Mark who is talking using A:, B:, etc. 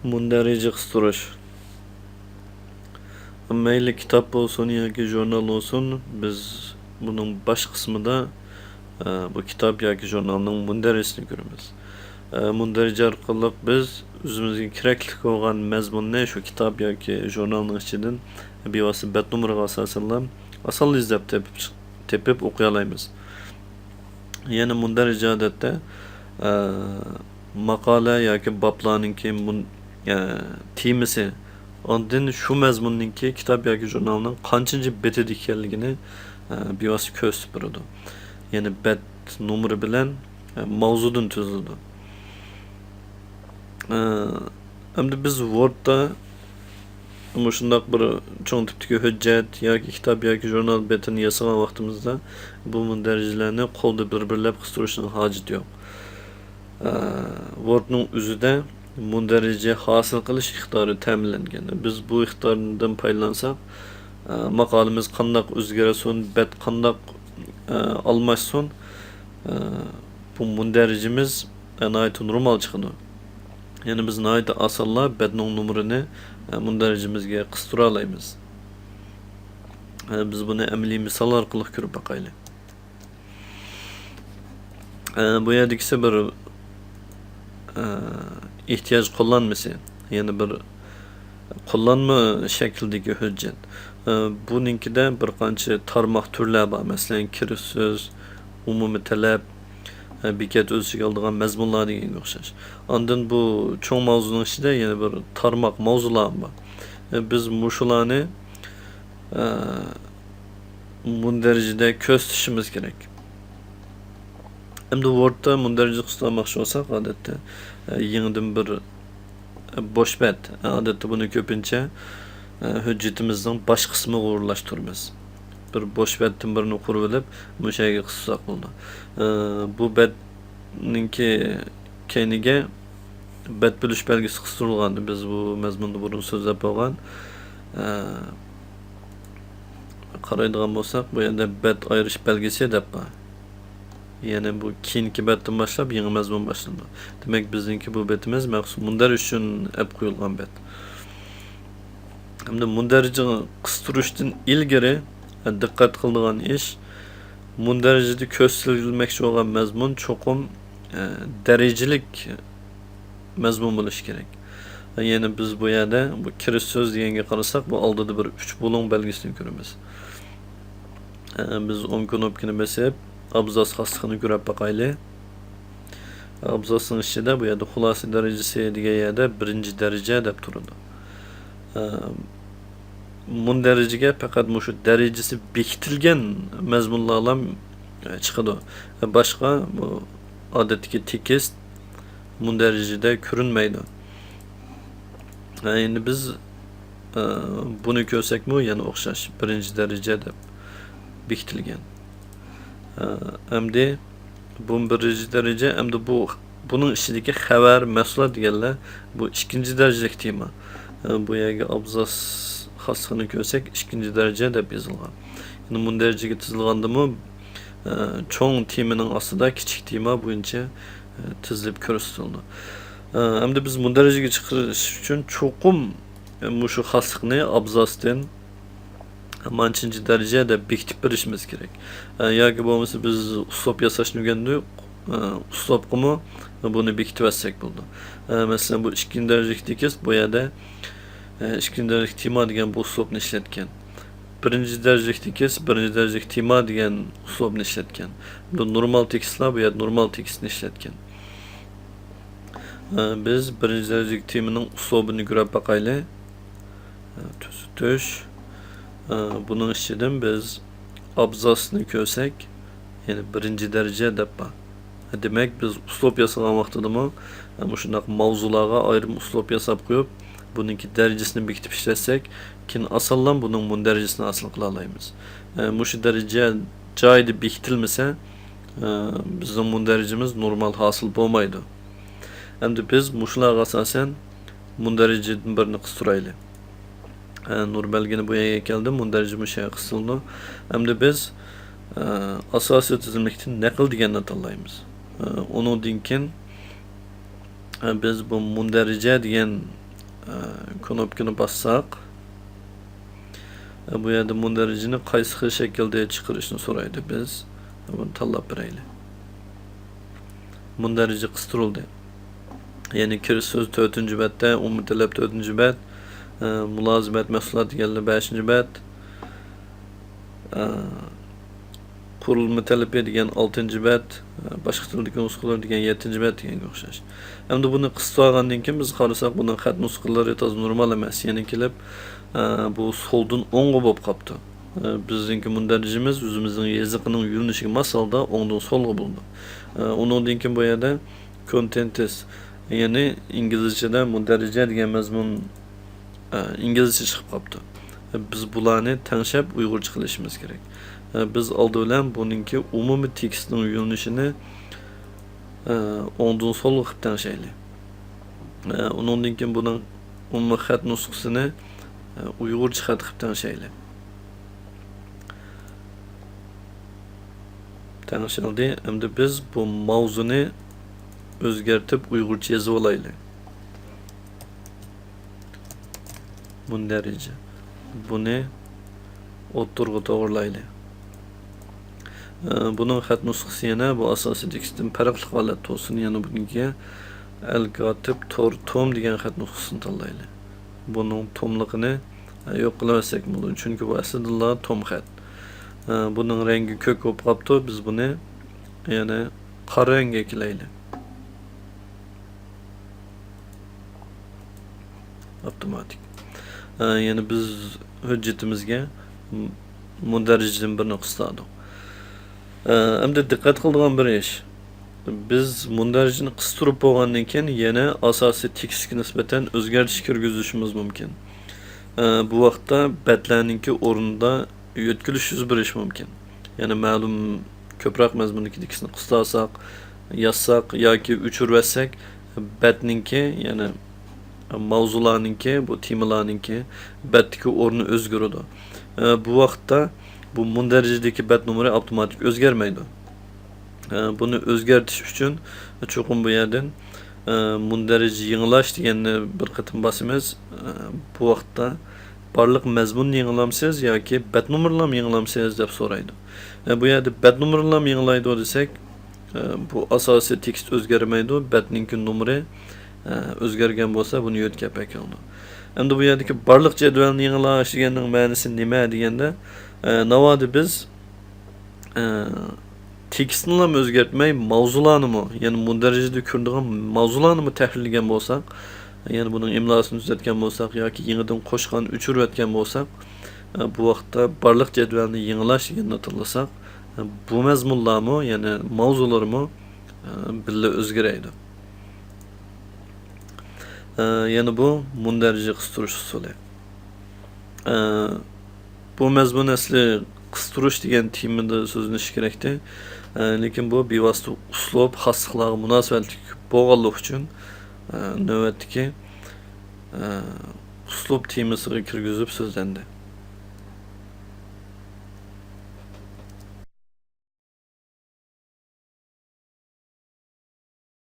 A: Mundarici kıstırış. Mayli kitap olsun yoki jurnal olsun, biz bunun baş kısmida bu kitap yoki jurnalning mundarisini ko'ramiz. Mundarija orqali biz o'zimizga kerakli bo'lgan mazmunni shu kitob yoki jurnalning ichidan bevosita bet numeriga asosan oson izlab tepib o'qiy olamiz. Yana mundarija odatda maqola yoki boblarninki temasi ondan shu mazmunninki kitob yoki jurnalning qanchinchi betida ekanligini bevosita ko'rsatib beradi. Yani bet numeri bilan mavzudan tuzildi. Endi biz Word'da shundoq bir cho'ng tipdagi hujjat yoki kitob yoki jurnal betini yasagan vaqtimizda bu mundarijalarni qo'lda bir-birlab qistirishning hojati yo'q. Word'ning o'zida mundarija hosil qilish iqtidori ta'minlangan. Biz bu iqtidordan foydalansak, maqolamiz qandoq o'zgarsin, bet qandoq almashsin, bu mundarijimiz nihoyat normal chiqadi. Yani biz nihoyat osonla betning numerini mundarijimizga qistira olamiz. Biz buni amaliy misol orqali ko'rib boqaylik. Bu yerdagisi bir ehtiyoj qo'llanmasi, ya'ni bir qo'llanma shaklidagi hujjat. Buninkida bir qancha tarmoq turlar bor. Masalan, kirish so'z, umumiy talab, bekat o'z ichiga oladigan mazmunlar deganga o'xshash. Ondan bu cho'ng mavzuning ichida yana bir tarmoq mavzular bor. Biz mushularni mundarijada ko'rsatishimiz kerak. Endi Word'da mundarija qistirmoqchi bo'lsak, odatda yangidan bir bosh bet. Odatda buni ko'pincha hujjatimizning bosh qismiga o'rlashtiramiz. Bir bosh betdan birini qurib olib, o'sha yerga qissak bo'ldi. Bu betninki keyniga bet bo'lish belgisi qistirilgan. Biz bu mazmunda burun so'zlab bo'lgan. Qaraydigan bo'lsak, bu yerda bet ayirish belgisi deb bor. Yani bu keyingi betdan boshlab yangi mazmun boshlandi. Demak, bizningki bu betimiz maxsus mundarish uchun olib qo'yilgan bet. Hamda mundarija qistirishdan ilgari diqqat qiladigan ish, mundarijada ko'rsatilmoqchi bo'lgan mazmun cho'qim darajalik mazmun bo'lishi kerak. Yani biz bu yerda bu kirish so'z deganga qarasak, bu oldida bir 3 bo'lim belgisini ko'ramiz. Biz o'ng knopkani bosib abzas xosligini ko'rib boqaylik. Abzasning ichida bu yerda xulosa darajasi degan yerda 1-daraja deb turadi. Mundarijaga faqat shu darajasi bekitilgan mazmunlar chiqadi. Boshqa bu odatdagi tekst mundarijada ko'rinmaydi. Endi biz buni ko'rsakmi, yana o'xshash 1-daraja deb bekitilgan. Endi bu 1-daraja, endi bunun ichidagi xabar, mahsulot deganlar bu 2-darajalik tema. Bu yerga abzas xosligini ko'rsak 2-daraja deb yozilgan. Yani mundarijaga tizilgandimi cho'ng temaning ostida kichik tema bo'yicha tizilib ko'rsatildi. Endi biz mundarijaga chiqarish uchun cho'qim shu xoslikni abzasdan manchinchi daraja deb bekitib berishimiz kerak. Yoki bo'lmasa biz uslub yasashni o'rgandik, uslubqimi buni bekitib olsak bo'ldi. Masalan, bu 2-darajalik tekst bu yerda 2-darajalik tema degan bu uslubni ishlatgan. 1-darajalik tekst 1-darajalik tema degan uslubni ishlatgan. Bu normal tekstlar bu yerda normal tekstni ishlatgan. Biz 1-darajalik temaning uslubini ko'rib boqaylik. Tuzitish. Bunun ichidan biz abzasni ko'rsak, yani 1-daraja deb bor. Demak, biz uslub yasagan vaqtidami, shundoq mavzularga ayrim uslub yasab qo'yib, buningki darajasini bekitib ishlatsak, keyin asonlan buning mundarajasini hosil qila olamiz. Shu daraja joyida bekitilmasa, bizning mundarijamiz normal hosil bo'lmaydi. Endi biz shularga asosan mundarijadan birini qistiraylik. Nur belgini bu yerga keldi, mundarija musha qisildi. Endi biz asosiy tizimlikdan naql deganni tanlaymiz. Undan keyin biz bu mundarija degan knopkani bassak, bu yerda mundarijini qaysi xil shaklda chiqarishni so'raydi. Biz buni tanlab beraylik. Mundariji qistiruldi. Ya'ni kirish so'z 4-betda, umum talab 4-bet, mulozimat mahsulot deganlar 5-bet, qurilma talabi degan 6-bet, boshqa tildagi nusxalar degan 7-bet deganga o'xshash. Endi buni qisib olgandan keyin biz qarasak, buning xat nusxalari to'g'ri normal emas. Ya'ni kelib bu soldan o'ngga bo'lib qopti. Bizningki mundarijimiz o'zimizning yoziqining yo'linishiga mos holda o'ngdan solga bo'ldi. Undan keyin bu yerda contents, ya'ni inglizchada mundarija degan mazmun inglizcha chiqib qopti. Biz bularni tanshab uyg'urcha qilishimiz kerak. Biz oldi bilan buningki umumiy tekstning yo'linishini o'ngdan solga qilib tanshaylik. Undan keyin buning umumiy xat nusxasini uyg'urcha xat qilib tanshaylik. Tanışıldı. Endi biz bu mavzuni o'zgartib uyg'urcha yozib olaylik. Mundarija. Buni o'ttirg'i to'g'rilaylik. Buning xat nusxasi yana bu asosiy tekstdan farqli holat bo'lsin. Yana bunga al-kotib tom degan xat nusxasini tanlaylik. Buning tomligini yo'q qilmasak bo'ladi. Chunki bu aslida tom xat. Bunun rengi kök bo'lib qopti. Biz buni yana qora rangga qilaylik. Avtomatik. Yani biz hujjatimizga mundarijdan birini qistirdik. Endi diqqat qiladigan bir ish. Biz mundarijni qistirib bo'lgandan keyin yana asosiy tekstga nisbatan o'zgartirish kirgizishimiz mumkin. Bu vaqtda batlarninki o'rnida yo'tkilish yuz berishi mumkin. Ya'ni ma'lum ko'proq mazmunnikini qistarsak, yozsak yoki o'chirsak, batninki, ya'ni mavzularninki, bu temalarninki batdagi o'rni o'zgaradi. Bu vaqtda bu mundarijadagi bat numeri avtomatik o'zgarmaydi. Buni o'zgartirish uchun cho'qim bu yerdan mundarij yangilash deganni bir qatim bosamiz. Bu vaqtda barliq mazmunni yangilamsiz yoki bat numerlarni yangilamsiz deb so'raydi. Bu yerda bat numerlarni yangilaydi desak, bu asosiy tekst o'zgarmaydi, batninki numeri o'zgargan bo'lsa buni yo'tkab ekan. Endi bu yerdagi barliq jadvalni yangilash deganning ma'nosi nima deganda, navoda biz tekstni ham o'zgartmay mavzularni, ya'ni mundarijada ko'rinadigan mavzularni tahlilgan bo'lsak, ya'ni buning imlosini tuzatgan bo'lsak yoki yangidan qo'shgan, o'chirayotgan bo'lsak, bu vaqtda barliq jadvalni yangilash deganni tanlasak, bu mazmunlarmi, ya'ni mavzularmi birga o'zgaradi. Ya'ni bu mundarija qistirish usuli. Bu mazmun asli qistirish degan temada so'zlanish kerakdi. Lekin bu bevosita uslub, xosliklarga munosabatli bo'lganligi uchun navbatdagi uslub temasiga kirgizib so'zlandi.